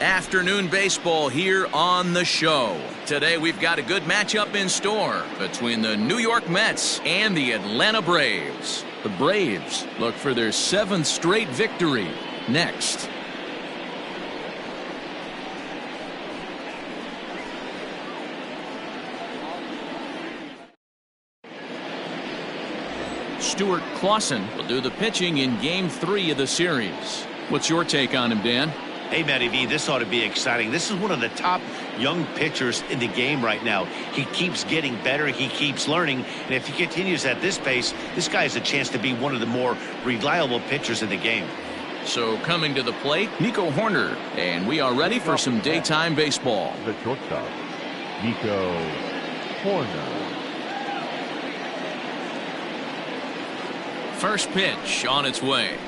Afternoon baseball here on the show. Today we've got a good matchup in store between the New York Mets and the Atlanta Braves. The Braves look for their 7th straight victory next. Stewart Claussen will do the pitching in Game 3 of the series. What's your take on him, Dan? Hey, Matty V, this ought to be exciting. This is one of the top young pitchers in the game right now. He keeps getting better. He keeps learning. And if he continues at this pace, this guy has a chance to be one of the more reliable pitchers in the game. So coming to the plate, Nico Horner. And we are ready for some daytime baseball. The shortstop, Nico Horner. First pitch on its way.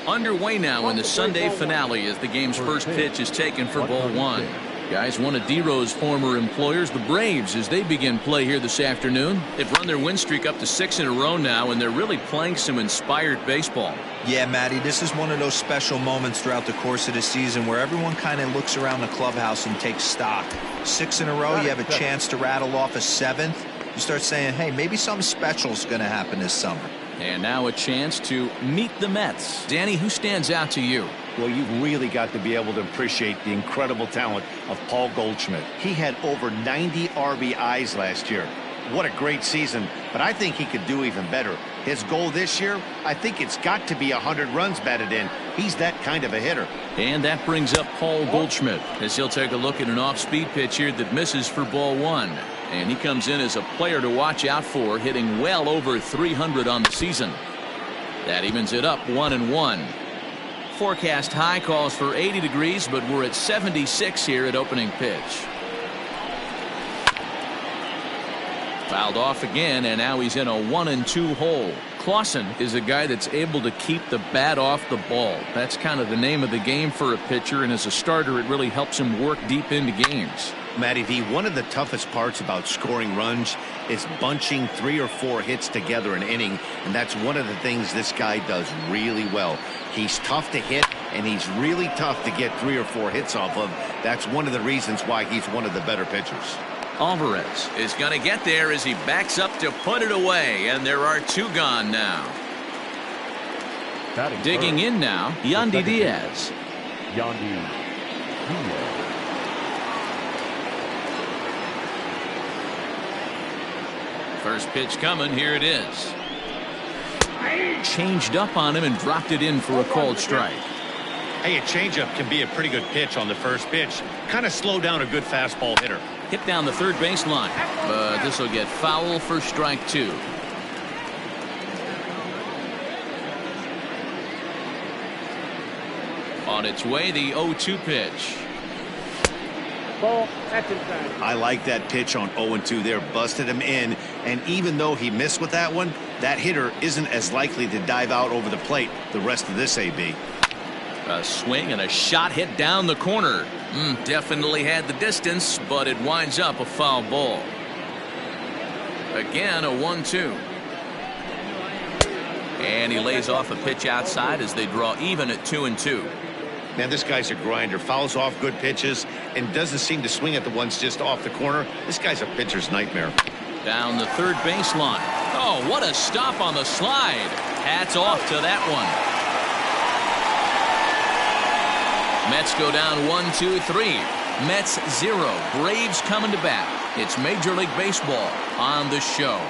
Underway now in the Sunday finale as the game's first pitch is taken for ball 1. Guys, one of D-Row's former employers, the Braves, as they begin play here this afternoon. They've run their win streak up to 6 in a row now, and they're really playing some inspired baseball. Yeah, Matty, this is one of those special moments throughout the course of the season where everyone kind of looks around the clubhouse and takes stock. 6 in a row, you have a chance to rattle off a 7th. You start saying, hey, maybe something special is going to happen this summer. And now a chance to meet the Mets. Danny, who stands out to you? Well, you've really got to be able to appreciate the incredible talent of Paul Goldschmidt. He had over 90 RBIs last year. What a great season, but I think he could do even better. His goal this year, I think it's got to be 100 runs batted in. He's that kind of a hitter. And that brings up Paul Goldschmidt as he'll take a look at an off-speed pitch here that misses for ball 1. And he comes in as a player to watch out for, hitting well over 300 on the season. That evens it up 1-1. Forecast high calls for 80 degrees, but we're at 76 here at opening pitch. Fouled off again, and now he's in a 1-2 hole. Claussen is a guy that's able to keep the bat off the ball. That's kind of the name of the game for a pitcher, and as a starter, it really helps him work deep into games. Matty V, one of the toughest parts about scoring runs is bunching 3 or 4 hits together an inning, and that's one of the things this guy does really well. He's tough to hit, and he's really tough to get 3 or 4 hits off of. That's one of the reasons why he's one of the better pitchers. Alvarez is going to get there as he backs up to put it away, and there are 2 gone now. Digging in now, Yandy Diaz. Yandy Diaz. First pitch coming. Here it is. Changed up on him and dropped it in for a called strike. Hey, a changeup can be a pretty good pitch on the first pitch. Kind of slow down a good fastball hitter. Hit down the third baseline, but this will get foul for strike 2. On its way, the 0-2 pitch. Ball, that's inside. I like that pitch on 0-2 there. Busted him in, and even though he missed with that one, that hitter isn't as likely to dive out over the plate the rest of this AB. A swing and a shot hit down the corner. Definitely had the distance, but it winds up a foul ball. Again, a 1-2. And he lays off a pitch outside as they draw even at 2-2. Man, this guy's a grinder. Fouls off good pitches and doesn't seem to swing at the ones just off the corner. This guy's a pitcher's nightmare. Down the third baseline. Oh, what a stop on the slide. Hats off to that one. Mets go down 1-2-3. Mets 0. Braves coming to bat. It's Major League Baseball on the show.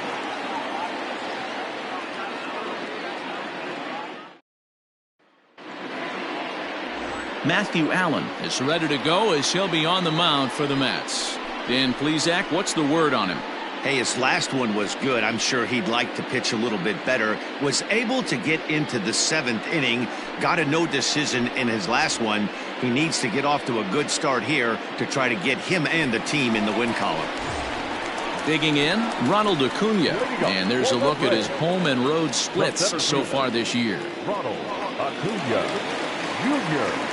Matthew Allan is ready to go as he'll be on the mound for the Mets. Dan Plesac, what's the word on him? Hey, his last one was good. I'm sure he'd like to pitch a little bit better. Was able to get into the 7th inning. Got a no decision in his last one. He needs to get off to a good start here to try to get him and the team in the win column. Digging in, Ronald Acuna. And there's a look at his home and road splits so far this year. Ronald Acuna Jr.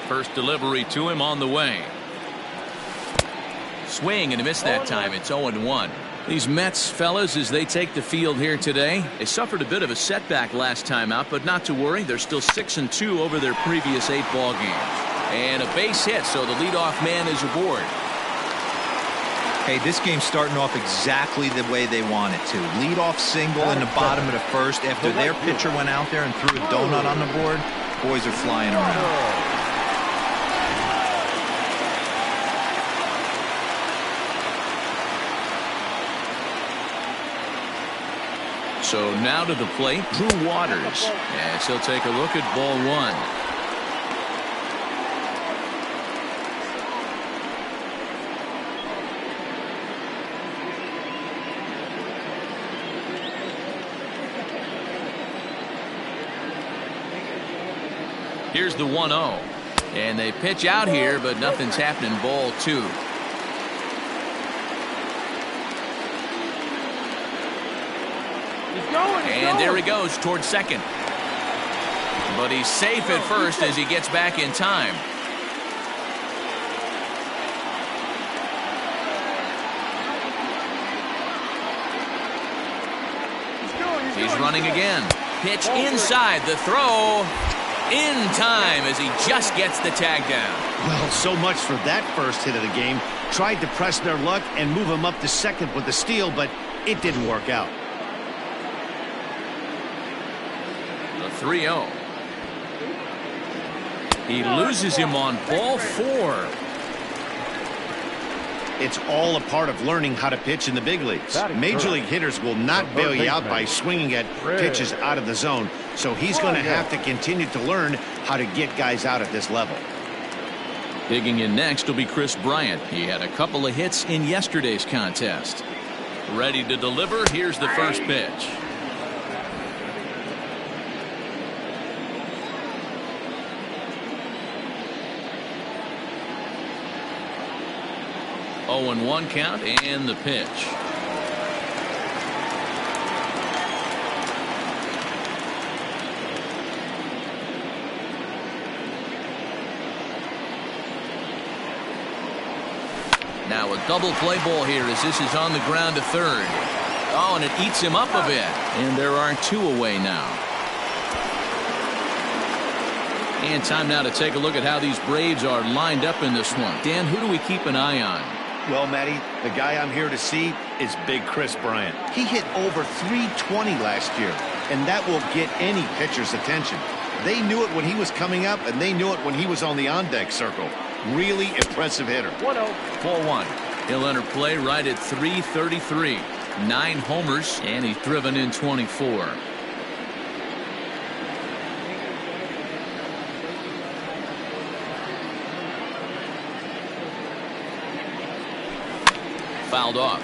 First delivery to him on the way. Swing and a miss that time. It's 0-1. These Mets fellas, as they take the field here today, they suffered a bit of a setback last time out, but not to worry. They're still 6-2 over their previous 8 ball games. And a base hit, so the leadoff man is aboard. Hey, this game's starting off exactly the way they want it to. Leadoff single in the bottom of the first after their pitcher went out there and threw a donut on the board. Boys are flying around. So now to the plate, Drew Waters, as he'll take a look at ball 1. Here's the 1-0, and they pitch out here, but nothing's happening. Ball 2. And there he goes towards second. But he's safe at first as he gets back in time. He's running again. Pitch inside. The throw in time as he just gets the tag down. Well, so much for that first hit of the game. Tried to press their luck and move him up to second with the steal, but it didn't work out. 3-0. He loses him on ball 4. It's all a part of learning how to pitch in the big leagues. Major league hitters will not bail you out by swinging at pitches out of the zone, so he's going to have to continue to learn how to get guys out at this level. Digging in next will be Chris Bryant. He had a couple of hits in yesterday's contest. Ready to deliver. Here's the first pitch. Oh, and 1 count, and the pitch. Now a double play ball here as this is on the ground to third. Oh, and it eats him up a bit. And there are 2 away now. And time now to take a look at how these Braves are lined up in this one. Dan, who do we keep an eye on? Well, Matty, the guy I'm here to see is big Chris Bryant. He hit over 320 last year, and that will get any pitcher's attention. They knew it when he was coming up, and they knew it when he was on the on-deck circle. Really impressive hitter. 1-0. Ball 1. He'll enter play right at 333. 9 homers, and he's driven in 24. Fouled off.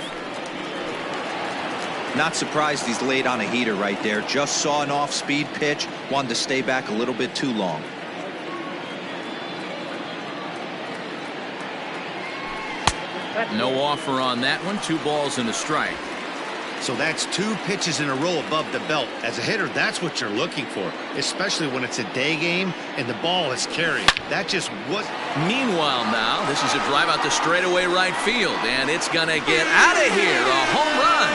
Not surprised he's laid on a heater right there. Just saw an off-speed pitch. Wanted to stay back a little bit too long. No offer on that one. 2 balls and a strike. So that's 2 pitches in a row above the belt. As a hitter, that's what you're looking for, especially when it's a day game and the ball is carried. That just what. Meanwhile now, this is a drive out to straightaway right field, and it's going to get out of here. A home run.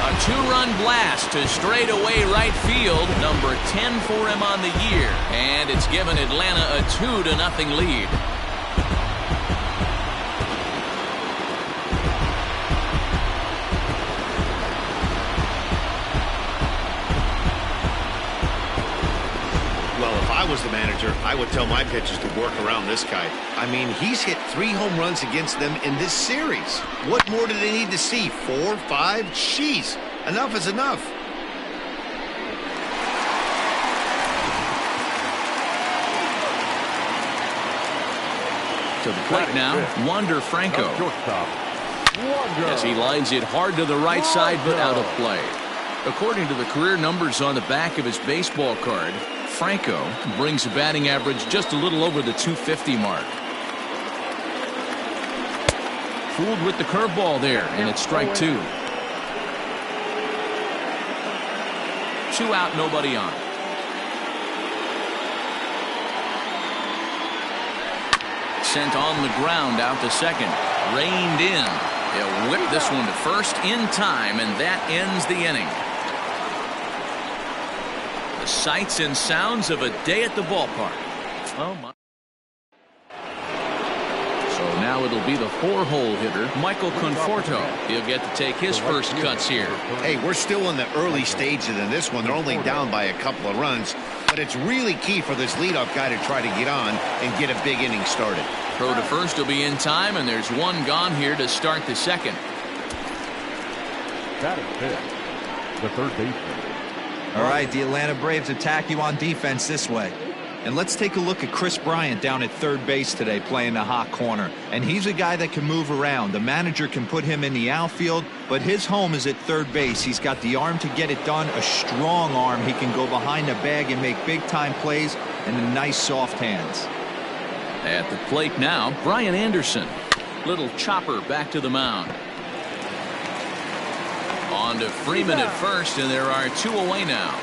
A 2-run blast to straightaway right field. Number 10 for him on the year. And it's given Atlanta a 2-0 lead. Well, if I was the manager, I would tell my pitchers to work around this guy. I mean, he's hit 3 home runs against them in this series. What more do they need to see? 4, 5? Jeez, enough is enough. To the plate now, Wander Franco. As he lines it hard to the right side, but out of play. According to the career numbers on the back of his baseball card, Franco brings a batting average just a little over the .250 mark. Fooled with the curveball there, and it's strike 2. 2 out, nobody on. sent on the ground out to second. Reined in. He'll whip this one to first in time, and that ends the inning. The sights and sounds of a day at the ballpark. Oh my. So now it'll be the 4-hole hitter, Michael Conforto. He'll get to take his first cuts here. Hey, we're still in the early stages in this one. They're only down by a couple of runs, but it's really key for this leadoff guy to try to get on and get a big inning started. Throw to first will be in time, and there's one gone here to start the second. Batting fifth, the third baseman. All right, the Atlanta Braves attack you on defense this way. And let's take a look at Chris Bryant down at third base today playing the hot corner. And he's a guy that can move around. The manager can put him in the outfield, but his home is at third base. He's got the arm to get it done, a strong arm. He can go behind the bag and make big-time plays, and the nice soft hands. At the plate now, Brian Anderson. Little chopper back to the mound. On to Freeman at first, and there are 2 away now.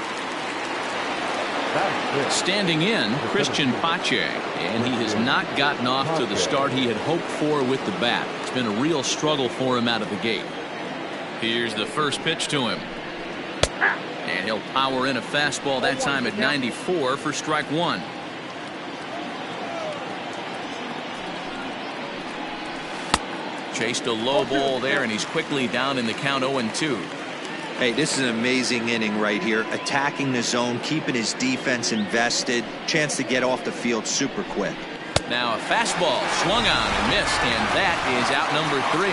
Standing in, Christian Pache, and he has not gotten off to the start he had hoped for with the bat. It's been a real struggle for him out of the gate. Here's the first pitch to him. And he'll power in a fastball that time at 94 for strike 1. Chased a low ball there, and he's quickly down in the count 0-2. Hey, this is an amazing inning right here. Attacking the zone, keeping his defense invested. Chance to get off the field super quick. Now a fastball swung on and missed, and that is out number 3.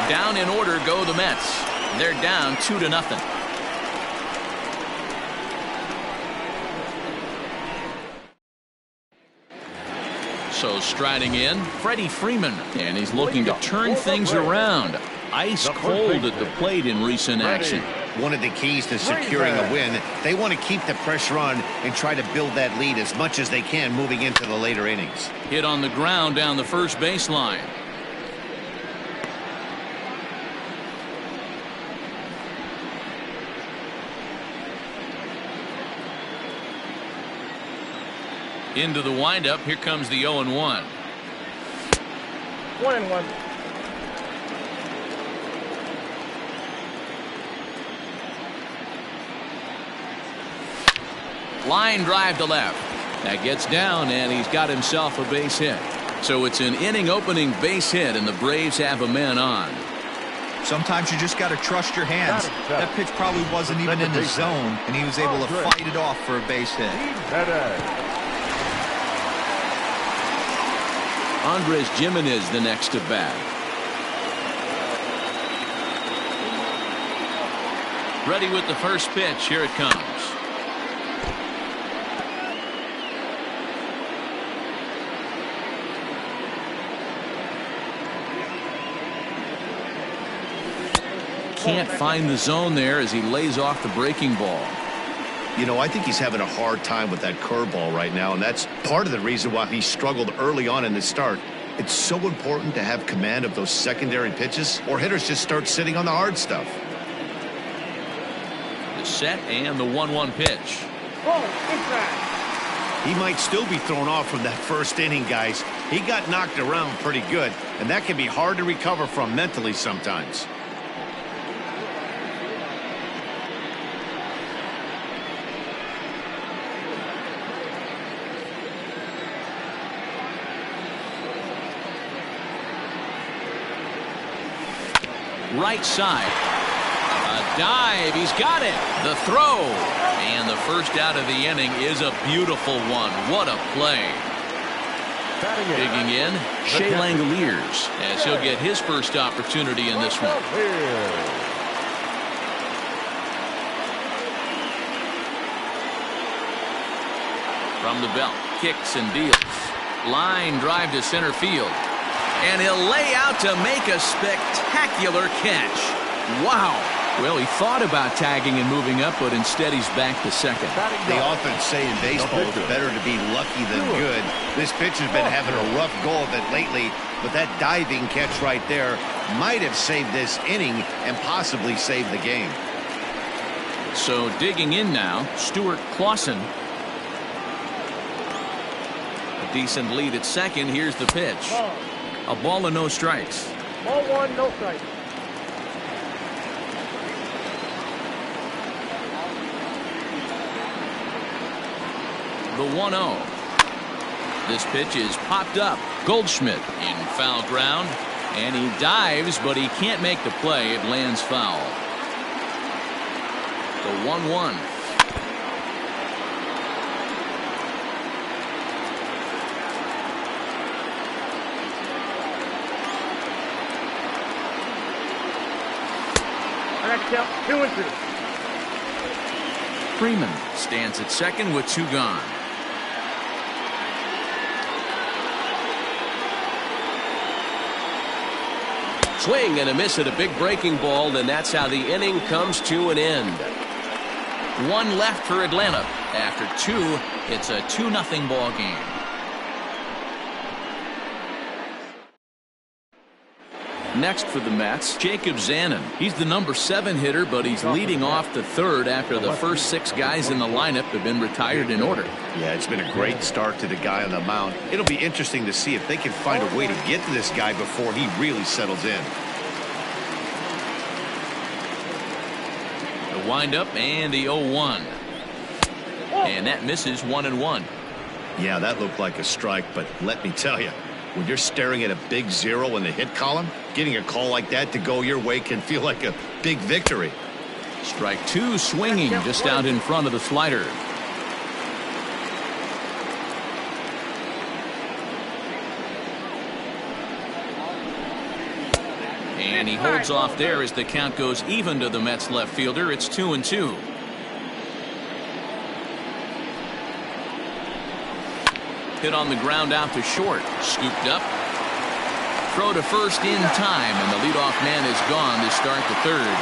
Down in order go the Mets. They're down 2-0. So striding in, Freddie Freeman, and he's looking to turn things around. Ice cold at the plate in recent action. One of the keys to securing a win, they want to keep the pressure on and try to build that lead as much as they can moving into the later innings. Hit on the ground down the first baseline. Into the windup. Here comes the 0-1. 1-1. Line drive to left. That gets down, and he's got himself a base hit. So it's an inning opening base hit, and the Braves have a man on. Sometimes you just got to trust your hands. That pitch probably wasn't even in the zone, and he was able to fight it off for a base hit. Andres Gimenez the next to bat. Ready with the first pitch. Here it comes. Can't find the zone there as he lays off the breaking ball. You know, I think he's having a hard time with that curveball right now, and that's part of the reason why he struggled early on in the start. It's so important to have command of those secondary pitches, or hitters just start sitting on the hard stuff. The set and the 1-1 pitch. He might still be thrown off from that first inning, guys. He got knocked around pretty good, and that can be hard to recover from mentally sometimes. Right side. A dive. He's got it. The throw. And the first out of the inning is a beautiful one. What a play. Digging in, Shea Langoliers, as he'll get his first opportunity in this one. From the belt, kicks and deals. Line drive to center field. And he'll lay out to make a spectacular catch. Wow. Well, he thought about tagging and moving up, but instead he's back to second. They often say in baseball it's better to be lucky than good. This pitcher's been having a rough go of it lately, but that diving catch right there might have saved this inning and possibly saved the game. So digging in now, Stewart Claussen. A decent lead at second. Here's the pitch. A ball and no strikes. Ball one, no strike. The 1-0. This pitch is popped up. Goldschmidt in foul ground. And he dives, but he can't make the play. It lands foul. The 1-1. Count 2-2. Freeman stands at second with 2 gone. Swing and a miss at a big breaking ball, and that's how the inning comes to an end. 1 left for Atlanta. After 2, it's a 2-0 ball game. Next for the Mets, Jacob Zanin. He's the number 7 hitter, but he's leading off the third after the first 6 guys in the lineup have been retired in order. Yeah, it's been a great start to the guy on the mound. It'll be interesting to see if they can find a way to get to this guy before he really settles in. The windup and the 0-1. And that misses 1-1. Yeah, that looked like a strike, but let me tell you, when you're staring at a big 0 in the hit column, getting a call like that to go your way can feel like a big victory. Strike 2, swinging just out in front of the slider. And he holds off there as the count goes even to the Mets left fielder. It's 2-2. Hit on the ground out to short. Scooped up. Throw to first in time, and the leadoff man is gone to start the third.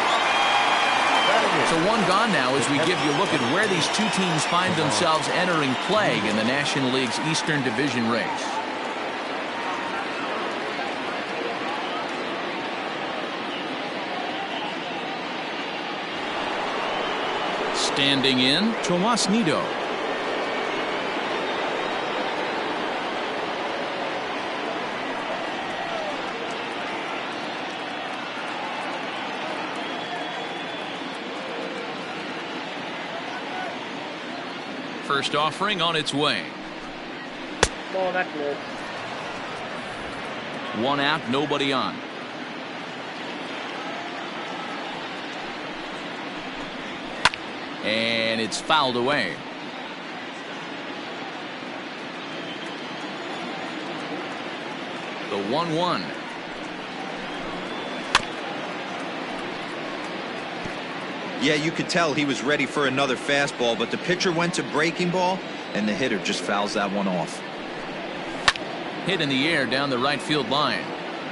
So 1 gone now as we give you a look at where these 2 teams find themselves entering play in the National League's Eastern Division race. Standing in, Tomas Nido. First offering on its way. Ball, that's good. 1 out, nobody on. And it's fouled away. The 1-1. Yeah, you could tell he was ready for another fastball, but the pitcher went to breaking ball, and the hitter just fouls that one off. Hit in the air down the right field line.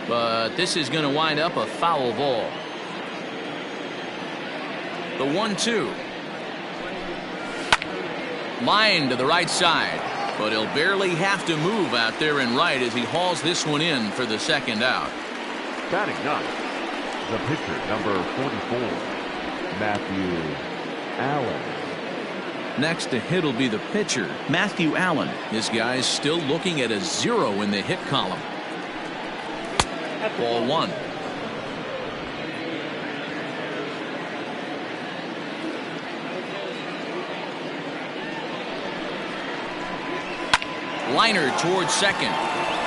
But this is going to wind up a foul ball. The 1-2. Line to the right side, but he'll barely have to move out there in right as he hauls this one in for the second out. Batting ninth, the pitcher, number 44, Matthew Allan. Next to hit will be the pitcher, Matthew Allan. This guy's still looking at a 0 in the hit column. Ball 1. Liner towards second.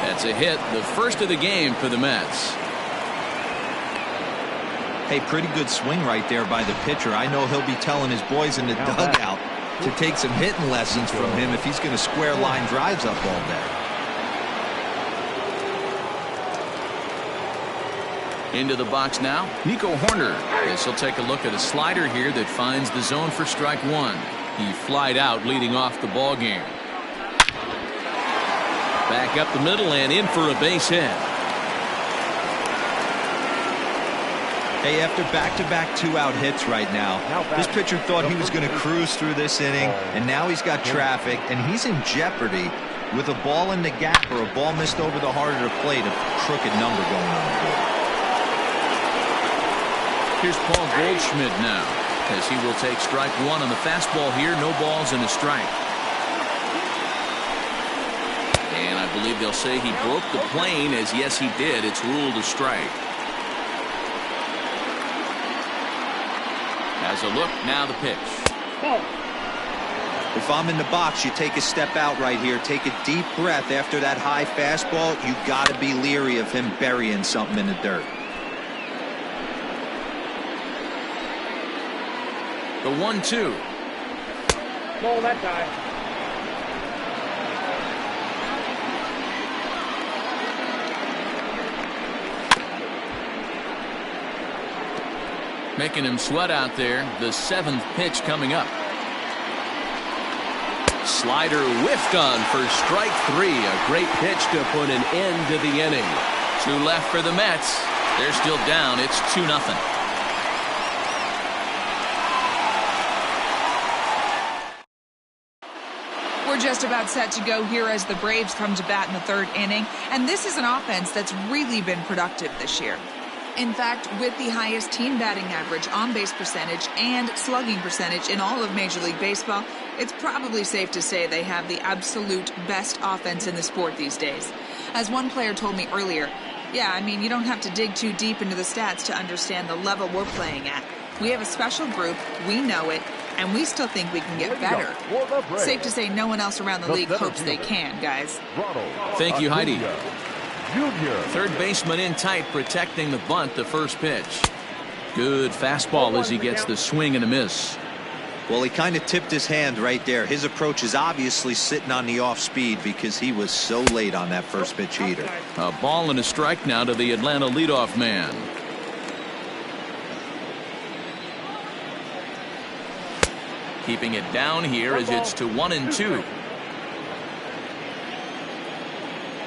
That's a hit, the first of the game for the Mets. Hey, pretty good swing right there by the pitcher. I know he'll be telling his boys in the dugout to take some hitting lessons from him if he's going to square line drives up all day. Into the box now, Nico Horner. This will take a look at a slider here that finds the zone for strike 1. He flied out leading off the ball game. Back up the middle and in for a base hit. Hey, after back-to-back 2-out hits right now, this pitcher thought he was going to cruise through this inning, and now he's got traffic, and he's in jeopardy with a ball in the gap or a ball missed over the heart of the plate, a crooked number going on the board. Here's Paul Goldschmidt now, as he will take strike 1 on the fastball here. No balls and a strike. believe they'll say he broke the plane, as yes he did. It's ruled a strike. Has a look, now the pitch. If I'm in the box, you take a step out right here. Take a deep breath after that high fastball. You got to be leery of him burying something in the dirt. The 1-2. Ball that guy. Making him sweat out there. The 7th pitch coming up. Slider whiffed on for strike 3. A great pitch to put an end to the inning. 2 left for the Mets. They're still down. It's 2-0. We're just about set to go here as the Braves come to bat in the 3rd inning, and this is an offense that's really been productive this year. In fact, with the highest team batting average, on-base percentage, and slugging percentage in all of Major League Baseball, it's probably safe to say they have the absolute best offense in the sport these days. As one player told me earlier, yeah, I mean, you don't have to dig too deep into the stats to understand the level we're playing at. We have a special group, we know it, and we still think we can get better. Safe to say no one else around the league hopes they can, guys. Thank you, Heidi. Third baseman in tight, protecting the bunt, the first pitch. Good fastball as he gets the swing and a miss. Well, he kind of tipped his hand right there. His approach is obviously sitting on the off speed because he was so late on that first pitch heater. A ball and a strike now to the Atlanta leadoff man. Keeping it down here as it's to 1-2.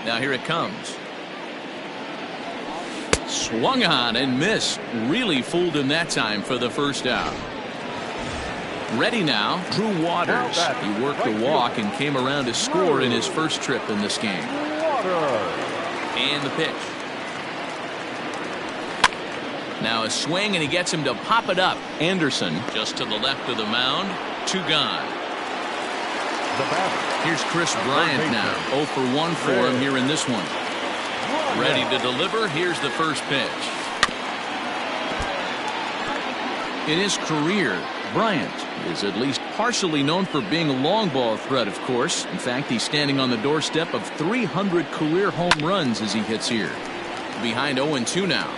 Now here it comes. Swung on and missed. Really fooled him that time for the first out. Ready now, Drew Waters. He worked a walk and came around to score in his first trip in this game. And the pitch. Now a swing, and he gets him to pop it up. Anderson just to the left of the mound. 2 gone. Here's Chris Bryant now. 0 for 1 for him here in this one. Ready to deliver. Here's the first pitch. In his career, Bryant is at least partially known for being a long ball threat, of course. In fact, he's standing on the doorstep of 300 career home runs as he hits here. Behind 0-2 now.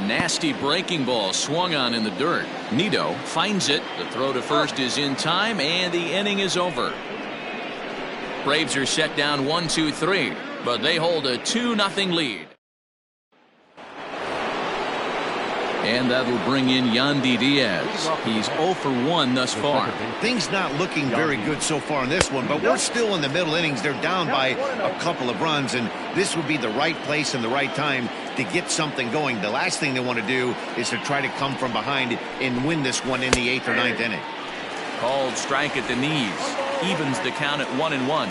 Nasty breaking ball swung on in the dirt. Nito finds it. The throw to first is in time, and the inning is over. Braves are set down 1-2-3, but they hold a 2-0 lead. And that'll bring in Yandy Diaz. He's 0 for 1 thus far. Things not looking very good so far in this one, but we're still in the middle innings. They're down by a couple of runs, and this would be the right place and the right time to get something going. The last thing they want to do is to try to come from behind and win this one in the 8th or 9th inning. Called strike at the knees. Evens the count at 1-1.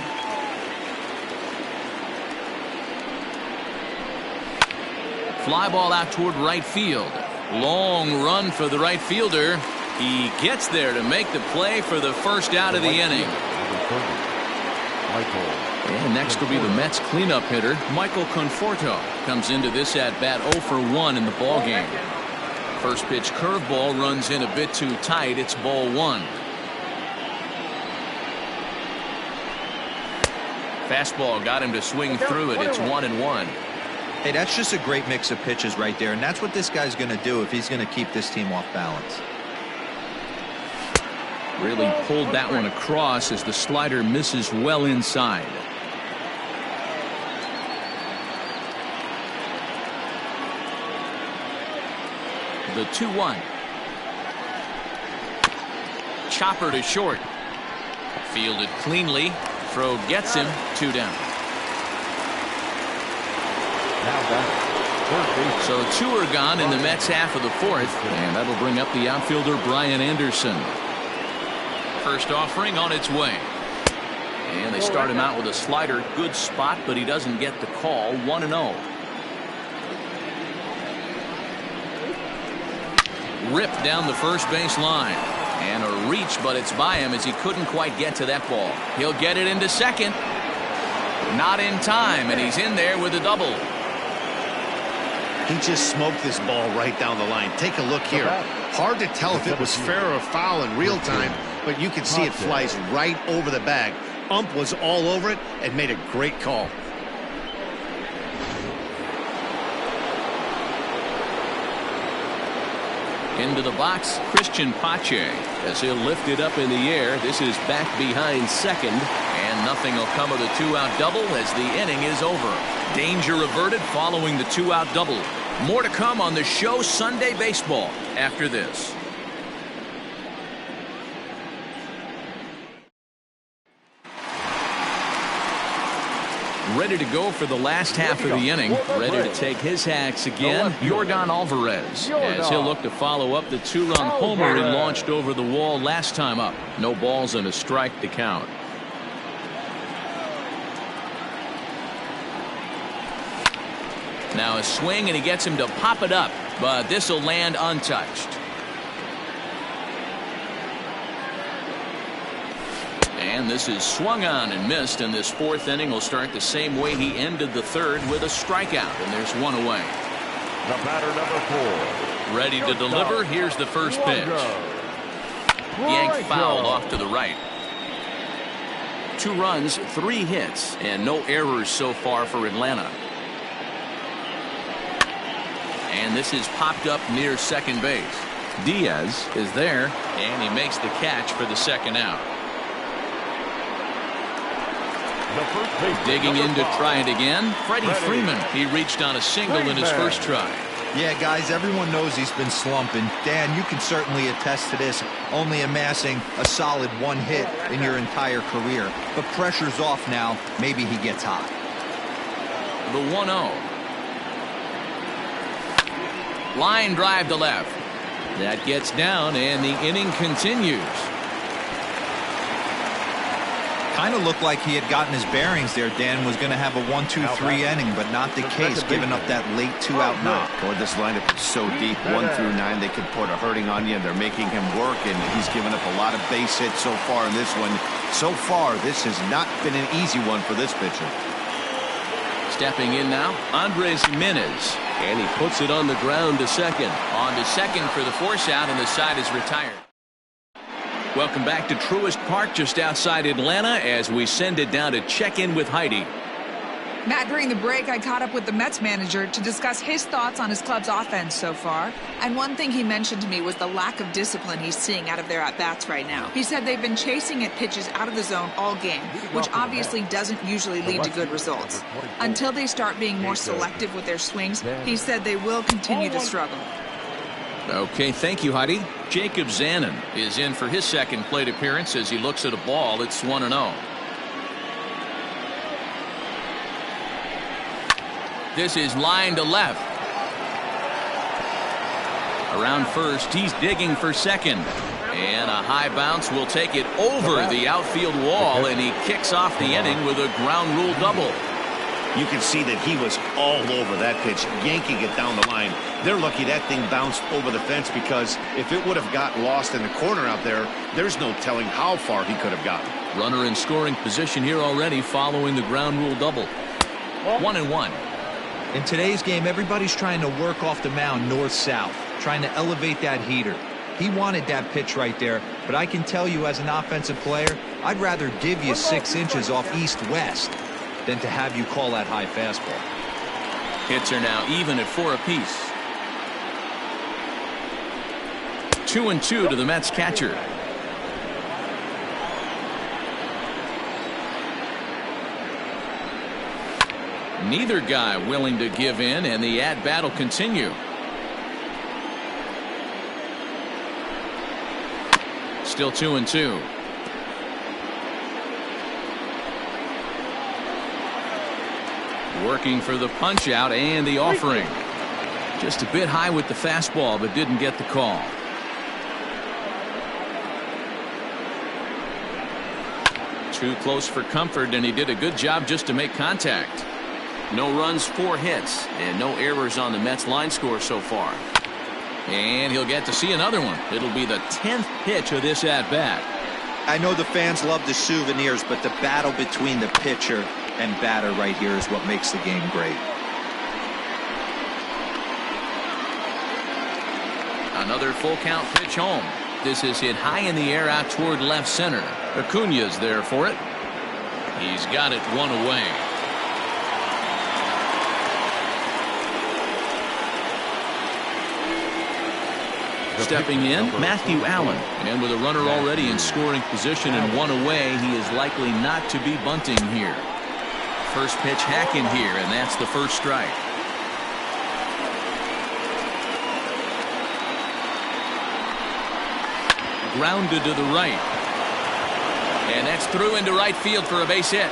Fly ball out toward right field. Long run for the right fielder. He gets there to make the play for the first out of the inning. And next will be the Mets cleanup hitter, Michael Conforto. Comes into this at bat 0 for 1 in the ball game. First pitch curveball runs in a bit too tight. It's ball 1. Fastball got him to swing through it. It's 1-1. Hey, that's just a great mix of pitches right there, and that's what this guy's going to do if he's going to keep this team off balance. Really pulled that one across as the slider misses well inside. The 2-1. Chopper to short. Fielded cleanly. Throw gets him. 2 down. So 2 are gone in the Mets half of the 4th, and that'll bring up the outfielder Brian Anderson. First offering on its way. And they start him out with a slider. Good spot, but he doesn't get the call. 1-0. ripped down the first base line. And a reach, but it's by him as he couldn't quite get to that ball. He'll get it into second. Not in time, and he's in there with a double. He just smoked this ball right down the line. Take a look here. Hard to tell if it was fair or foul in real time, but you can see it flies right over the bag. Ump was all over it and made a great call. Into the box, Christian Pache, as he'll lift it up in the air. This is back behind second, and nothing will come of the two-out double as the inning is over. Danger averted following the two-out double. More to come on the show Sunday Baseball after this. Ready to go for the last half of the inning. Ready to take his hacks again. Yordan Alvarez, as he'll look to follow up the two-run homer he launched over the wall last time up. No balls and a strike to count. Now a swing, and he gets him to pop it up, but this will land untouched. And this is swung on and missed, and this fourth inning will start the same way he ended the third, with a strikeout, and there's one away. The batter, number 4. Ready to deliver. Here's the first pitch. Yanked foul off to the right. 2 runs, 3 hits, and no errors so far for Atlanta. And this is popped up near second base. Diaz is there, and he makes the catch for the second out. Digging in to try it again, Freddie Freeman. He reached on a single in his first try. Yeah, guys, everyone knows he's been slumping. Dan, you can certainly attest to this, only amassing a solid 1 hit in your entire career. But pressure's off now. Maybe he gets hot. The 1-0. Line drive to left. That gets down, and the inning continues. Kind of looked like he had gotten his bearings there. Dan was going to have a 1-2-3 inning, but not the case, giving up that late 2-out knock. Boy, this lineup is so deep, 1 through 9. They could put a hurting on you, and they're making him work, and he's given up a lot of base hits so far in this one. So far, this has not been an easy one for this pitcher. Stepping in now, Andres Jimenez, and he puts it on the ground to second. On to second for the force out, and the side is retired. Welcome back to Truist Park, just outside Atlanta, as we send it down to check in with Heidi. Matt, during the break, I caught up with the Mets manager to discuss his thoughts on his club's offense so far. And one thing he mentioned to me was the lack of discipline he's seeing out of their at-bats right now. He said they've been chasing at pitches out of the zone all game, which obviously doesn't usually lead to good results. Until they start being more selective with their swings, he said they will continue to struggle. Okay, thank you, Heidi. Jacob Zanin is in for his second plate appearance as he looks at a ball. It's 1-0. This is line to left. Around first, he's digging for second. And a high bounce will take it over the outfield wall, and he kicks off the inning with a ground rule double. You can see that he was all over that pitch, yanking it down the line. They're lucky that thing bounced over the fence, because if it would have got lost in the corner out there, there's no telling how far he could have gotten. Runner in scoring position here already following the ground rule double. 1-1. In today's game, everybody's trying to work off the mound north-south, trying to elevate that heater. He wanted that pitch right there, but I can tell you as an offensive player, I'd rather give you 6 inches off east-west than to have you call that high fastball. Hits are now even at 4 apiece. 2-2 to the Mets catcher. Neither guy willing to give in, and the at-bat will continue. Still 2-2. Working for the punch out and the offering. Just a bit high with the fastball, but didn't get the call. Too close for comfort, and he did a good job just to make contact. No runs, 4 hits, and no errors on the Mets line score so far. And he'll get to see another one. It'll be the 10th pitch of this at-bat. I know the fans love the souvenirs, but the battle between the pitcher and batter right here is what makes the game great. Another full count pitch home. This is hit high in the air out toward left center. Acuña's there for it. He's got it one away. Stepping in, Matthew Allan. And with a runner already in scoring position and one away, he is likely not to be bunting here. First pitch hack in here, and that's the first strike. Grounded to the right. And that's through into right field for a base hit.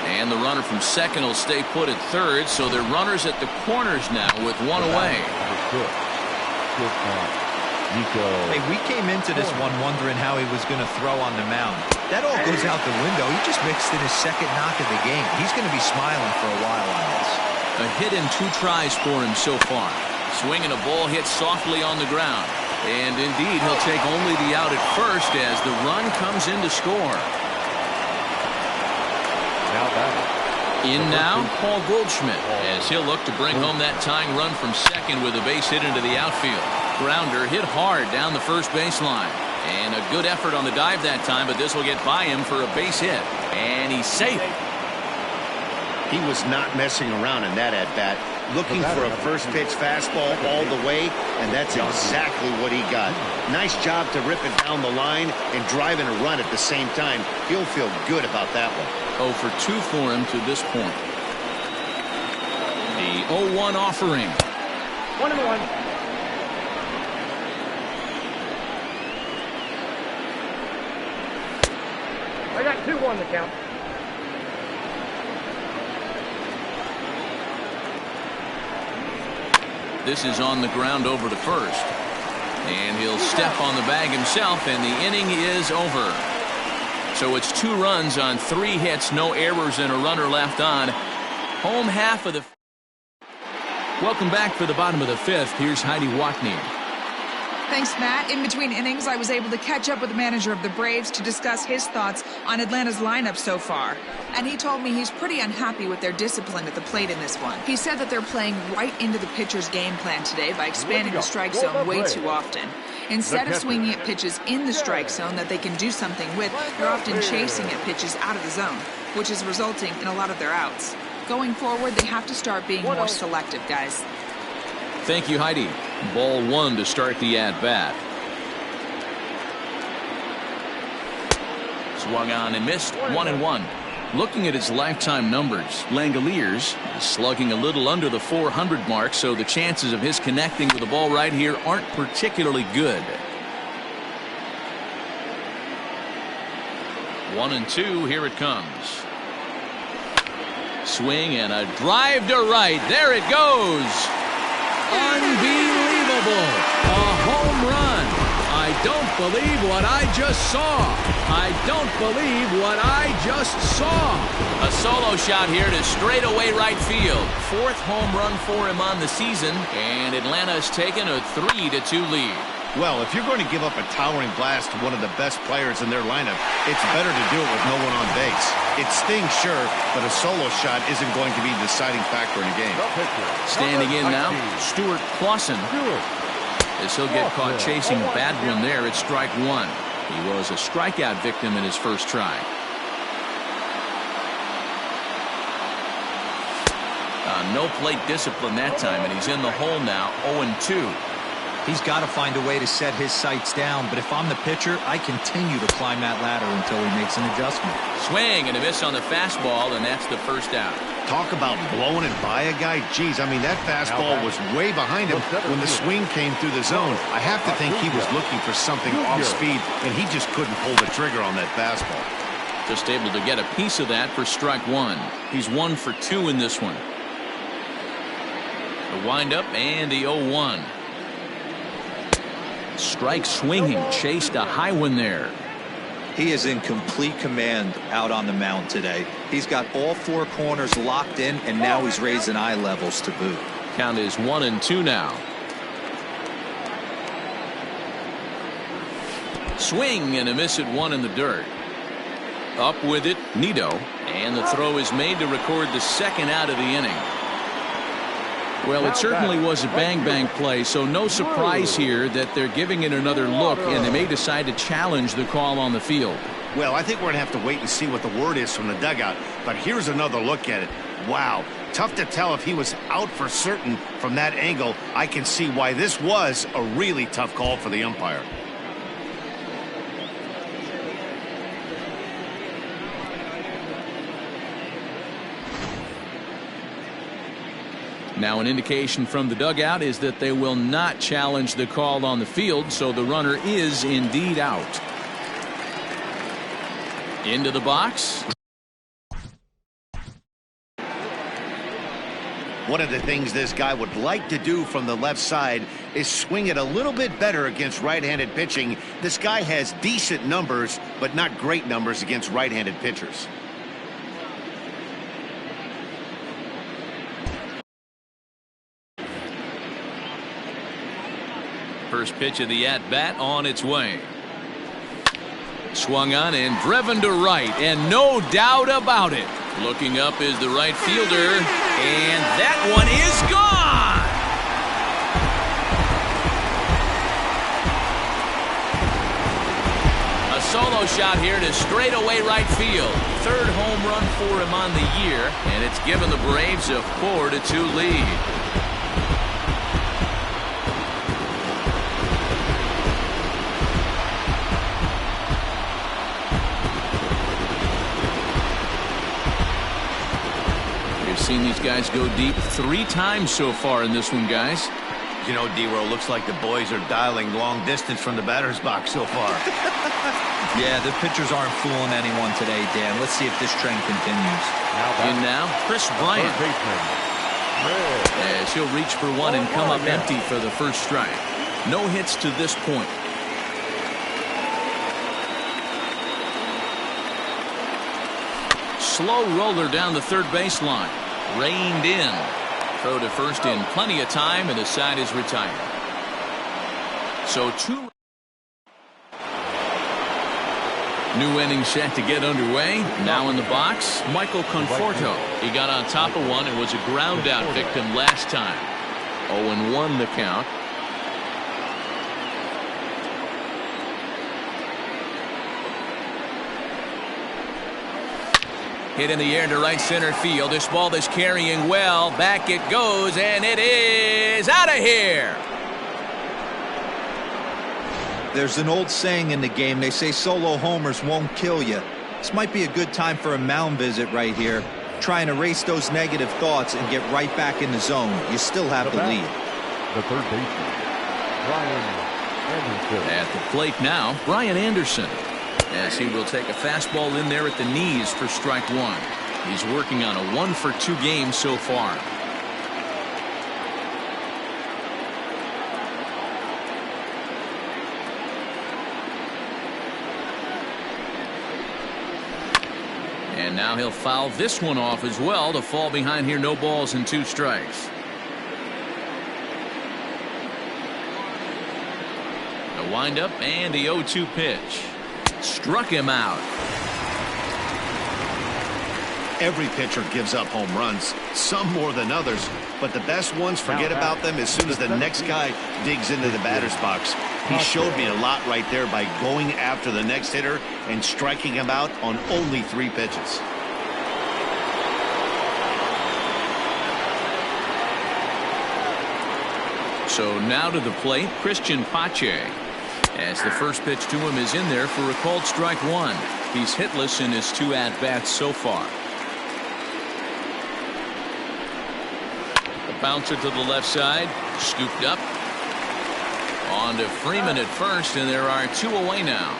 And the runner from second will stay put at third, so they're runners at the corners now with one away. Hey, we came into this one wondering how he was going to throw on the mound. That all goes out the window. He just mixed in his second knock of the game. He's going to be smiling for a while on this. A hit and 2 tries for him so far. Swinging a ball hit softly on the ground. And indeed, he'll take only the out at first as the run comes in to score. In now, Paul Goldschmidt, as he'll look to bring home that tying run from second with a base hit into the outfield. Grounder hit hard down the first baseline. And a good effort on the dive that time, but this will get by him for a base hit. And he's safe. He was not messing around in that at-bat. Looking for a first pitch fastball all the way, and that's exactly what he got. Nice job to rip it down the line and driving a run at the same time. He'll feel good about that one. 0 for 2 for him to this point. The 0-1 offering. 1-1. I got 2-1 to count. This is on the ground over to first. And he'll step on the bag himself, and the inning is over. So it's 2 runs on 3 hits, no errors, and a runner left on. Home half of the... Welcome back for the bottom of the 5th. Here's Heidi Watney. Thanks, Matt. In between innings, I was able to catch up with the manager of the Braves to discuss his thoughts on Atlanta's lineup so far. And he told me he's pretty unhappy with their discipline at the plate in this one. He said that they're playing right into the pitcher's game plan today by expanding the strike zone way too often. Instead of swinging at pitches in the strike zone that they can do something with, they're often chasing at pitches out of the zone, which is resulting in a lot of their outs. Going forward, they have to start being more selective, guys. Thank you, Heidi. Ball 1 to start the at-bat. Swung on and missed. 1-1. Looking at his lifetime numbers, Langoliers is slugging a little under the 400 mark, so the chances of his connecting with the ball right here aren't particularly good. 1-2. Here it comes. Swing and a drive to right. There it goes. Unbelievable. A home run. I don't believe what I just saw. I don't believe what I just saw. A solo shot here to straightaway right field. 4th home run for him on the season, and Atlanta has taken a 3-2 lead. Well, if you're going to give up a towering blast to one of the best players in their lineup, it's better to do it with no one on base. It stings, sure, but a solo shot isn't going to be the deciding factor in a game. Standing in now, Stewart Claussen. As he'll get caught chasing a bad one there at strike 1. He was a strikeout victim in his first try. No plate discipline that time, and he's in the hole now, 0-2. He's got to find a way to set his sights down, but if I'm the pitcher, I continue to climb that ladder until he makes an adjustment. Swing and a miss on the fastball, and that's the first out. Talk about blowing it by a guy. Geez, I mean, that fastball was way behind him when the swing came through the zone. I have to think he was looking for something off speed, and he just couldn't pull the trigger on that fastball. Just able to get a piece of that for strike 1. He's 1 for 2 in this one. The windup and the 0-1. Strike swinging, chased a high one there. He is in complete command out on the mound today. He's got all 4 corners locked in, and now he's raising eye levels to boot. Count is 1-2 now. Swing and a miss at one in the dirt. Up with it, Nido, and the throw is made to record the second out of the inning. Well, it certainly was a bang-bang play, so no surprise here that they're giving it another look, and they may decide to challenge the call on the field. Well, I think we're going to have to wait and see what the word is from the dugout, but here's another look at it. Wow, tough to tell if he was out for certain from that angle. I can see why this was a really tough call for the umpire. Now an indication from the dugout is that they will not challenge the call on the field, so the runner is indeed out. Into the box. One of the things this guy would like to do from the left side is swing it a little bit better against right-handed pitching. This guy has decent numbers, but not great numbers against right-handed pitchers. First pitch of the at-bat on its way. Swung on and driven to right, and no doubt about it. Looking up is the right fielder, and that one is gone! A solo shot here to straightaway right field. Third home run for him on the year, and it's given the Braves a 4-2 lead. Seen these guys go deep 3 times so far in this one, guys. You know, D-Roll, looks like the boys are dialing long distance from the batter's box so far. Yeah, the pitchers aren't fooling anyone today, Dan. Let's see if this trend continues. In now, Chris Bryant. As he'll reach for one and come up empty for the first strike. No hits to this point. Slow roller down the third baseline. Reined in. Throw to first in plenty of time, and the side is retired. So 2. New inning set to get underway. Now in the box, Michael Conforto. He got on top of one and was a ground out victim last time. 0-1 the count. Hit in the air to right center field. This ball is carrying well. Back it goes, and it is out of here. There's an old saying in the game. They say solo homers won't kill you. This might be a good time for a mound visit right here. Try and erase those negative thoughts and get right back in the zone. You still have the lead. The third baseman, Brian Anderson. At the plate now, Brian Anderson. As he will take a fastball in there at the knees for strike one. He's working on a 1-for-2 game so far. And now he'll foul this one off as well to fall behind here. No balls and 2 strikes. A windup and the 0-2 pitch. Struck him out. Every pitcher gives up home runs, some more than others, but the best ones forget about them as soon as the next guy digs into the batter's box. He showed me a lot right there by going after the next hitter and striking him out on only 3 pitches. So now to the plate, Christian Pache. As the first pitch to him is in there for a called strike one. He's hitless in his 2 at-bats so far. The bouncer to the left side, scooped up. On to Freeman at first, and there are 2 away now.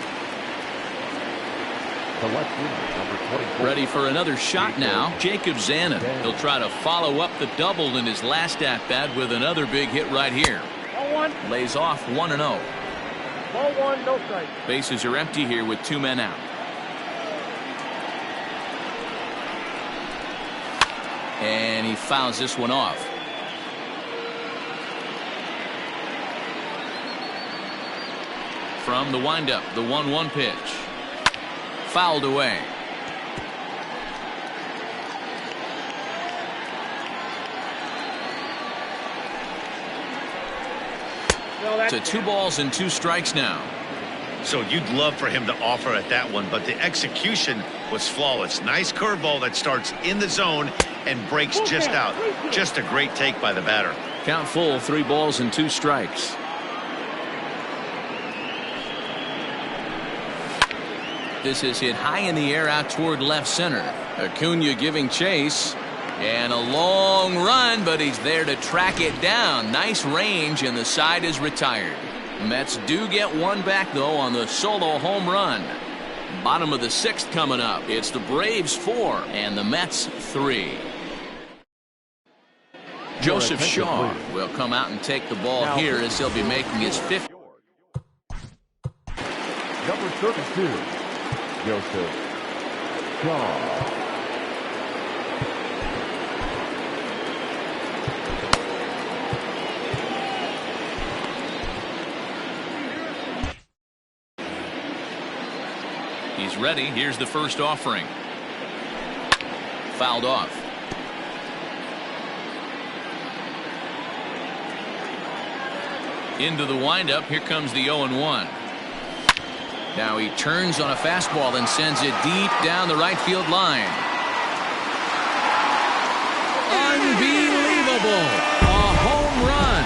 Ready for another shot now, Jacob Zanin. He'll try to follow up the double in his last at-bat with another big hit right here. Lays off 1-0. Ball 1, no strike. Bases are empty here with 2 men out. And he fouls this one off. From the windup, the 1-1 pitch. Fouled away. To 2 balls and 2 strikes now. So you'd love for him to offer at that one, but the execution was flawless. Nice curveball that starts in the zone and breaks just out. Just a great take by the batter. Count full, 3 balls and 2 strikes. This is hit high in the air out toward left center. Acuna giving chase. And a long run, but he's there to track it down. Nice range, and the side is retired. Mets do get one back, though, on the solo home run. Bottom of the 6th coming up. It's the Braves 4 and the Mets 3. Joseph Shaw will come out and take the ball here as he'll be making his 5th. Number 32, Joseph Shaw. He's ready. Here's the first offering. Fouled off. Into the windup. Here comes the 0-1. Now he turns on a fastball and sends it deep down the right field line. Unbelievable. A home run.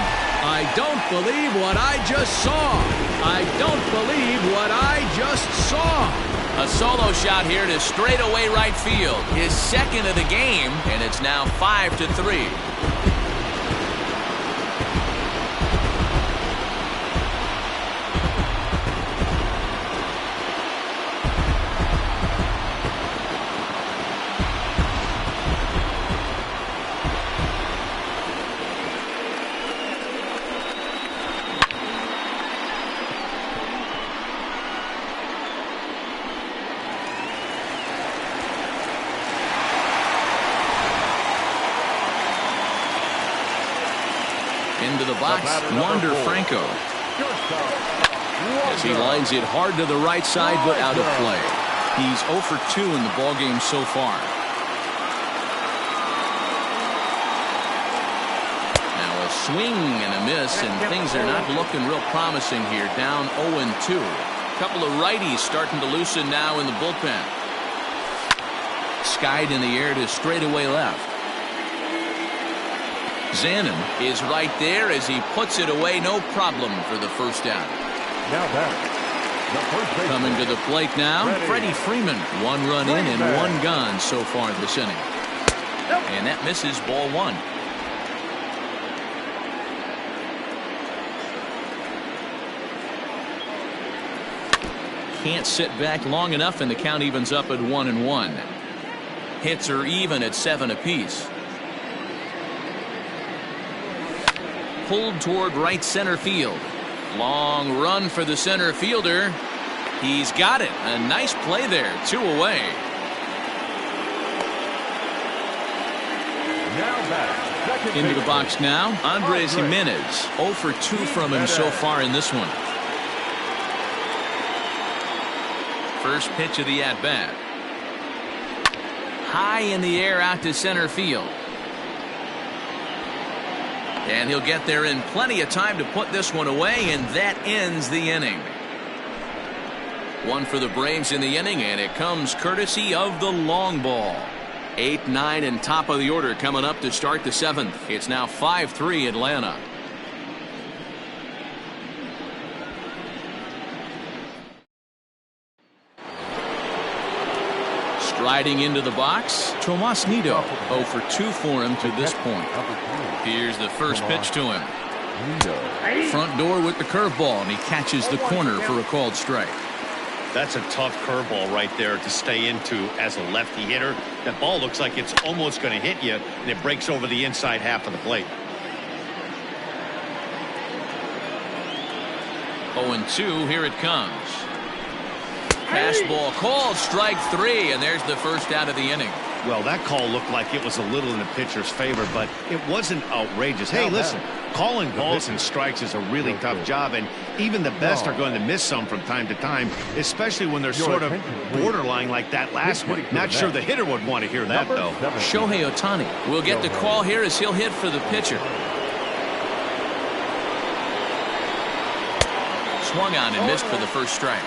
I don't believe what I just saw. I don't believe what I just saw. A solo shot here to straightaway right field. His 2nd of the game, and it's now 5-3. Into the box, Wander Franco. As he lines it hard to the right side, but out of play. He's 0 for 2 in the ballgame so far. Now a swing and a miss, and things are not looking real promising here. Down 0-2. Couple of righties starting to loosen now in the bullpen. Skied in the air to straightaway left. Zannon is right there as he puts it away. No problem for the first down. Now back. Coming to the plate now, Freddie Freeman. 1 run in and 1 gone so far this inning. And that misses, ball 1. Can't sit back long enough, and the count evens up at 1-1. Hits are even at 7 apiece. Pulled toward right center field. Long run for the center fielder. He's got it. A nice play there. 2 away. Now back. Into the box now, Andres Jimenez. 0 for 2 from him so far in this one. First pitch of the at-bat. High in the air out to center field. And he'll get there in plenty of time to put this one away, and that ends the inning. 1 for the Braves in the inning, and it comes courtesy of the long ball. 8, 9, and top of the order coming up to start the 7th. It's now 5-3 Atlanta. Striding into the box, Tomas Nido. 0 for 2 for him to this point. Here's the first pitch to him. Front door with the curveball, and he catches the corner for a called strike. That's a tough curveball right there to stay into as a lefty hitter. That ball looks like it's almost going to hit you, and it breaks over the inside half of the plate. 0-2, here it comes. Fastball called, strike 3, and there's the first out of the inning. Well, that call looked like it was a little in the pitcher's favor, but it wasn't outrageous. Hey, listen, calling balls and strikes is a really tough job, and even the best are going to miss some from time to time, especially when they're sort of borderline like that last one. Not sure the hitter would want to hear that, though. Shohei Ohtani will get the call here as he'll hit for the pitcher. Swung on and missed for the first strike.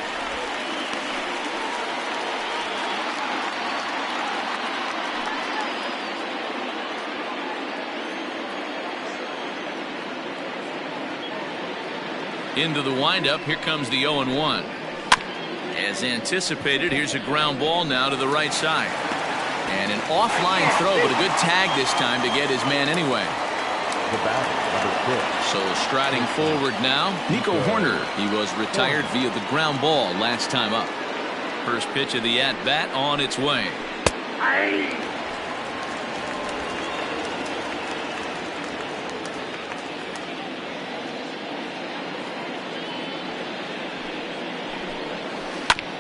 Into the windup, here comes the 0-1. As anticipated, here's a ground ball now to the right side. And an offline throw, but a good tag this time to get his man anyway. The batter, So striding forward now, Nico Horner. He was retired via the ground ball last time up. First pitch of the at-bat on its way.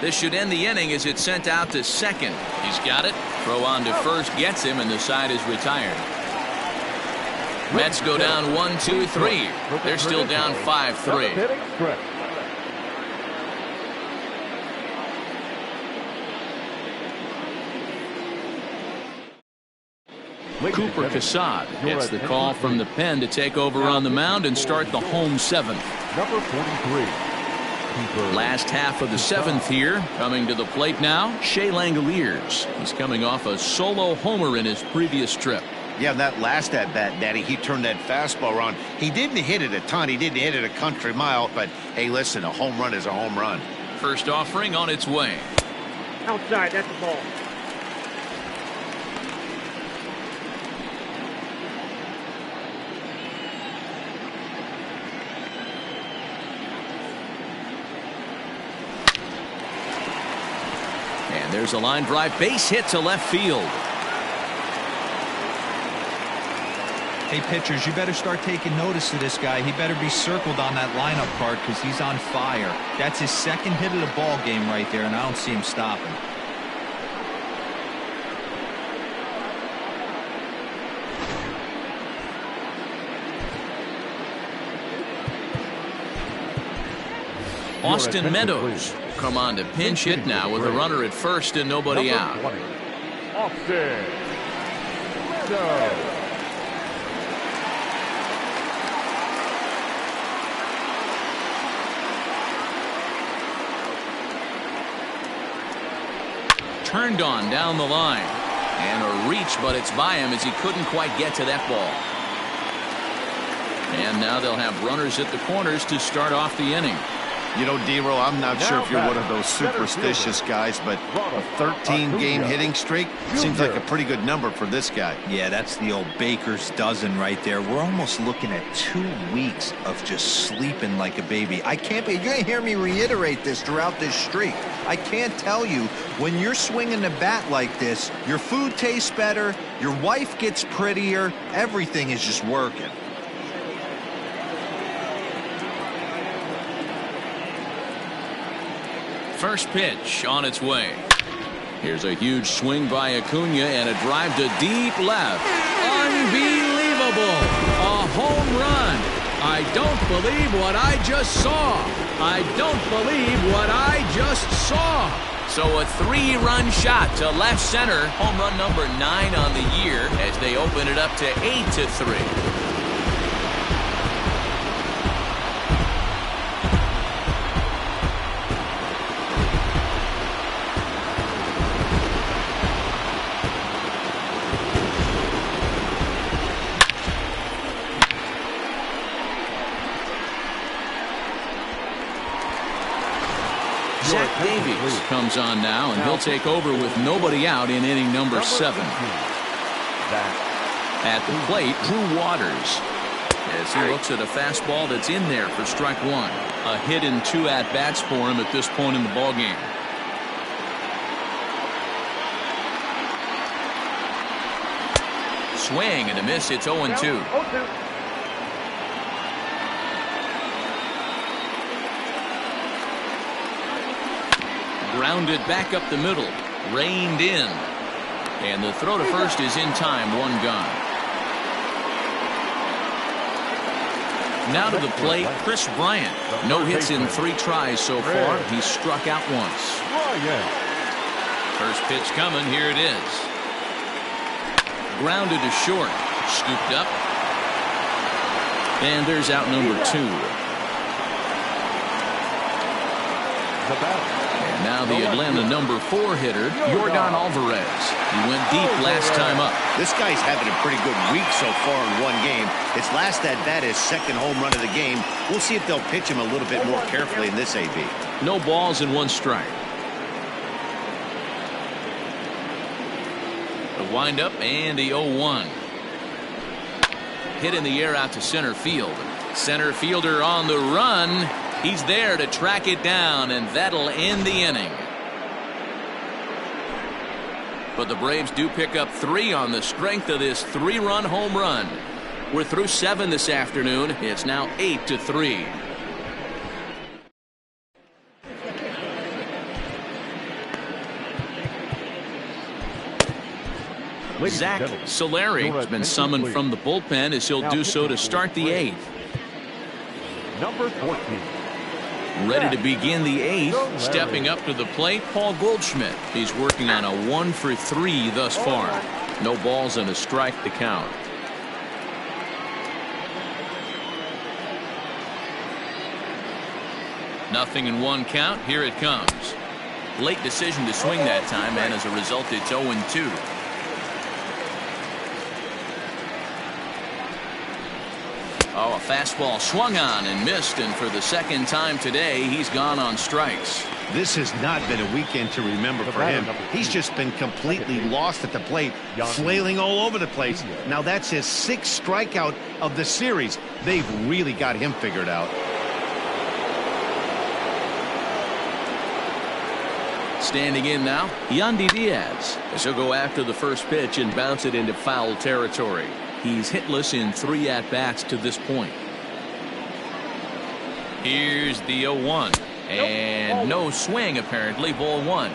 This should end the inning as it's sent out to second. He's got it. Throw on to first gets him, and the side is retired. Mets go down 1-2-3. They're still down 5-3. Cooper Casad gets the call from the pen to take over on the mound and start the home seventh. Number 43. Last half of the seventh here. Coming to the plate now, Shea Langoliers. He's coming off a solo homer in his previous trip. Yeah, that last at-bat, Daddy, he turned that fastball around. He didn't hit it a ton. He didn't hit it a country mile. But, hey, listen, a home run is a home run. First offering on its way. Outside, that's the ball. And there's a line drive base hit to left field. Hey, pitchers, you better start taking notice of this guy. He better be circled on that lineup card because he's on fire. That's his second hit of the ball game right there, and I don't see him stopping. Austin Meadows come on to pinch hit now with a runner at first and nobody out. Austin Meadows. Turned on down the line. And a reach, but it's by him as he couldn't quite get to that ball. And now they'll have runners at the corners to start off the inning. You know, D-Roll, I'm not sure if you're one of those superstitious guys, but a 13-game hitting streak seems like a pretty good number for this guy. Yeah, that's the old baker's dozen right there. We're almost looking at 2 weeks of just sleeping like a baby. I can't be, you're going to hear me reiterate this throughout this streak. I can't tell you, when you're swinging the bat like this, your food tastes better, your wife gets prettier, everything is just working. First pitch on its way. Here's a huge swing by Acuna and a drive to deep left. Unbelievable! A home run. I don't believe what I just saw. I don't believe what I just saw. So a 3-run shot to left center. Home run number 9 on the year as they open it up to 8-3. Zach Davies comes on now, and he'll take over with nobody out in inning number 7. At the plate, Drew Waters, as he looks at a fastball that's in there for strike 1. A hit in 2 at-bats for him at this point in the ballgame. Swing and a miss. It's 0-2. Grounded back up the middle. Reined in. And the throw to first is in time, one gone. Now to the plate, Chris Bryant. No hits in 3 tries so far. He's struck out once. First pitch coming. Here it is. Grounded to short. Scooped up. And there's out number 2. And now the Atlanta number 4 hitter, Yordan Alvarez. He went deep last time up. This guy's having a pretty good week so far in one game. His last at bat is second home run of the game. We'll see if they'll pitch him a little bit more carefully in this AB. No balls and 1 strike. The windup and the 0-1. Hit in the air out to center field. Center fielder on the run. He's there to track it down, and that'll end the inning. But the Braves do pick up 3 on the strength of this 3-run home run. We're through 7 this afternoon. It's now 8-3. Zach Solari has been summoned from the bullpen as he'll do so to start the 8th. Number 14. Ready to begin the 8th. Stepping up to the plate, Paul Goldschmidt. He's working on a 1 for 3 thus far. No balls and a strike to count. Nothing in 1 count. Here it comes. Late decision to swing that time, and as a result, it's 0-2. Oh, a fastball swung on and missed, and for the second time today, he's gone on strikes. This has not been a weekend to remember for him. He's just been completely lost at the plate, flailing all over the place. Now that's his 6th strikeout of the series. They've really got him figured out. Standing in now, Yandy Diaz, as he'll go after the first pitch and bounce it into foul territory. He's hitless in 3 at-bats to this point. Here's the 0-1. And no swing, apparently. Ball 1.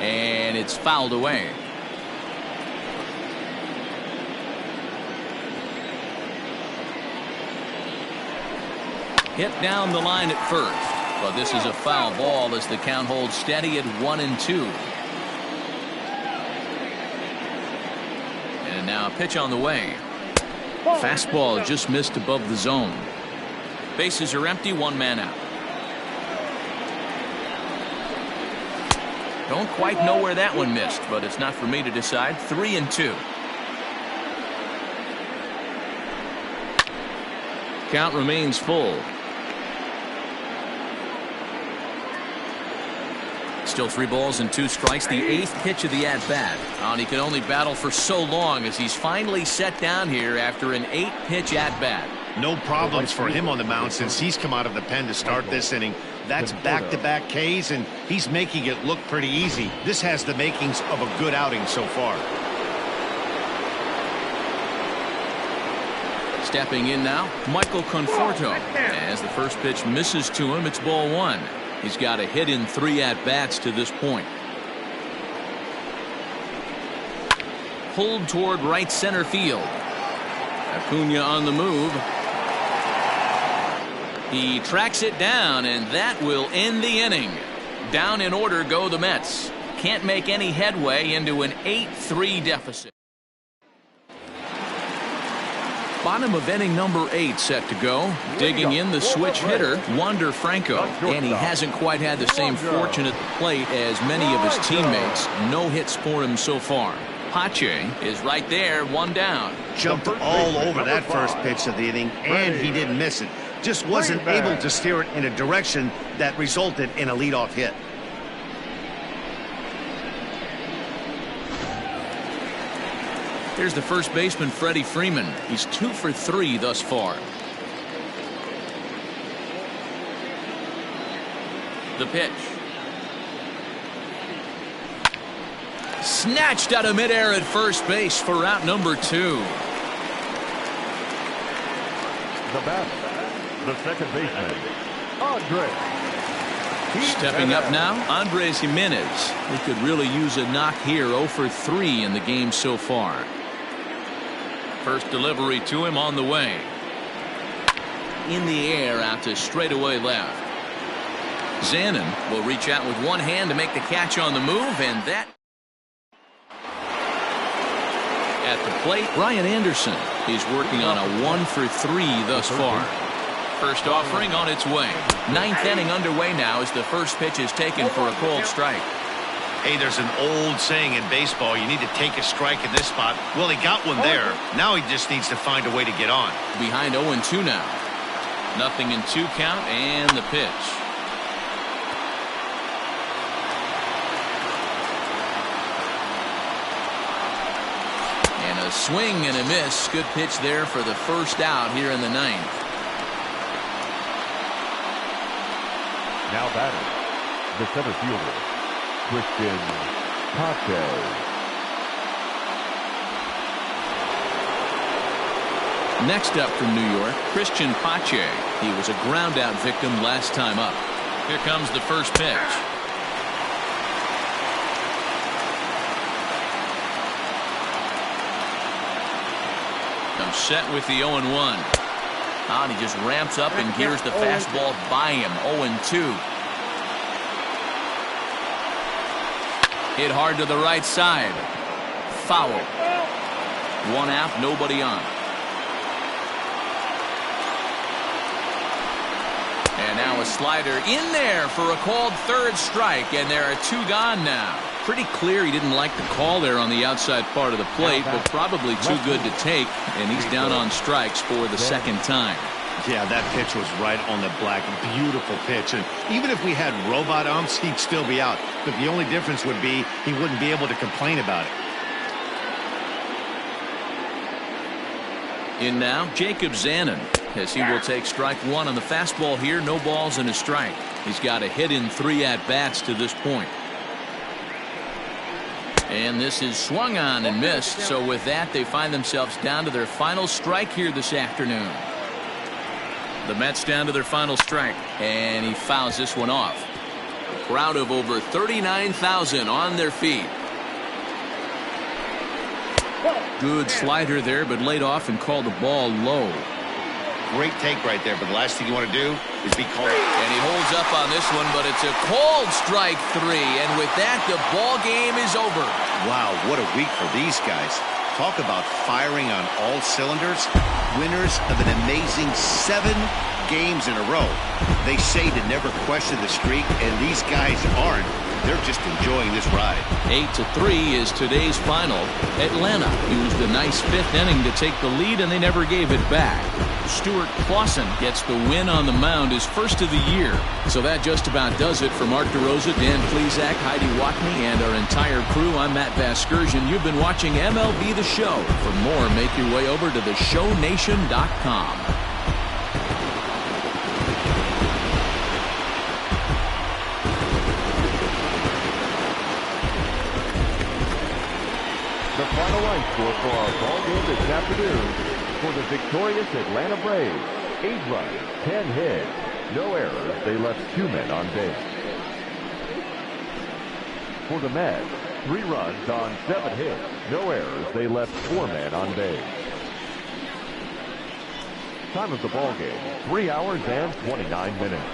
And it's fouled away. Hit down the line at first. But this is a foul ball as the count holds steady at 1-2. And now a pitch on the way. Fastball just missed above the zone. Bases are empty, 1 man out. Don't quite know where that one missed, but it's not for me to decide. 3-2. Count remains full. Still 3 balls and 2 strikes. The 8th pitch of the at-bat. And he can only battle for so long as he's finally set down here after an 8-pitch at-bat. No problems for him on the mound since he's come out of the pen to start this inning. That's back-to-back Ks, and he's making it look pretty easy. This has the makings of a good outing so far. Stepping in now, Michael Conforto. As the first pitch misses to him, it's ball 1. He's got a hit in 3 at-bats to this point. Pulled toward right center field. Acuna on the move. He tracks it down, and that will end the inning. Down in order go the Mets. Can't make any headway into an 8-3 deficit. Bottom of inning number 8 set to go. Digging in the switch hitter, Wander Franco. And he hasn't quite had the same fortune at the plate as many of his teammates. No hits for him so far. Pache is right there, 1 down. Jumped all over that first pitch of the inning, and he didn't miss it. Just wasn't able to steer it in a direction that resulted in a leadoff hit. Here's the first baseman, Freddie Freeman. He's 2 for 3 thus far. The pitch. Snatched out of midair at first base for out number 2. The batter, the second baseman, Andre. Stepping up now, Andres Jimenez. He could really use a knock here. 0 for 3 in the game so far. First delivery to him on the way. In the air out to straightaway left. Zanin will reach out with one hand to make the catch on the move, and that at the plate, Brian Anderson is working on a 1 for 3 thus far. First offering on its way. Ninth inning underway now as the first pitch is taken for a called strike. Hey, there's an old saying in baseball, you need to take a strike in this spot. Well, he got one there. Now he just needs to find a way to get on. Behind 0-2 now. Nothing in 2 count, and the pitch. And a swing and a miss. Good pitch there for the first out here in the 9th. Now batting, the center fielder, Christian Pache. Next up from New York, Christian Pache. He was a ground out victim last time up. Here comes the first pitch. Comes set with the 0-1. And he just ramps up and gears the fastball by him. 0-2. Hit hard to the right side. Foul. 1 out, nobody on. And now a slider in there for a called third strike, and there are 2 gone now. Pretty clear he didn't like the call there on the outside part of the plate, but probably too good to take, and he's down on strikes for the second time. Yeah, that pitch was right on the black. Beautiful pitch. And even if we had robot umps, he'd still be out. But the only difference would be he wouldn't be able to complain about it. In now, Jacob Zanin, as he will take strike 1 on the fastball here. No balls and a strike. He's got a hit in 3 at-bats to this point. And this is swung on and missed. So with that, they find themselves down to their final strike here this afternoon. The Mets down to their final strike, and he fouls this one off. A crowd of over 39,000 on their feet. Good slider there, but laid off and called the ball low. Great take right there, but the last thing you want to do is be called. And he holds up on this one, but it's a called strike 3, and with that, the ball game is over. Wow, what a week for these guys. Talk about firing on all cylinders. Winners of an amazing 7 games in a row. They say to never question the streak, and these guys aren't. They're just enjoying this ride. 8-3 is today's final. Atlanta used a nice 5th inning to take the lead, and they never gave it back. Stewart Claussen gets the win on the mound, his first of the year. So that just about does it for Mark DeRosa, Dan Plesac, Heidi Watney, and our entire crew. I'm Matt Vasgersian. You've been watching MLB The Show. For more, make your way over to theshownation.com. The final line score for our ball game this afternoon for the victorious Atlanta Braves. 8 runs, 10 hits, no errors. They left 2 men on base. For the Mets, 3 runs on 7 hits, no errors. They left 4 men on base. Time of the ball game, 3 hours and 29 minutes.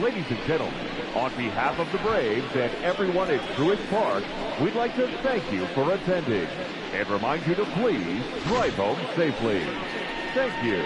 Ladies and gentlemen, on behalf of the Braves and everyone at Truist Park, we'd like to thank you for attending and remind you to please drive home safely. Thank you.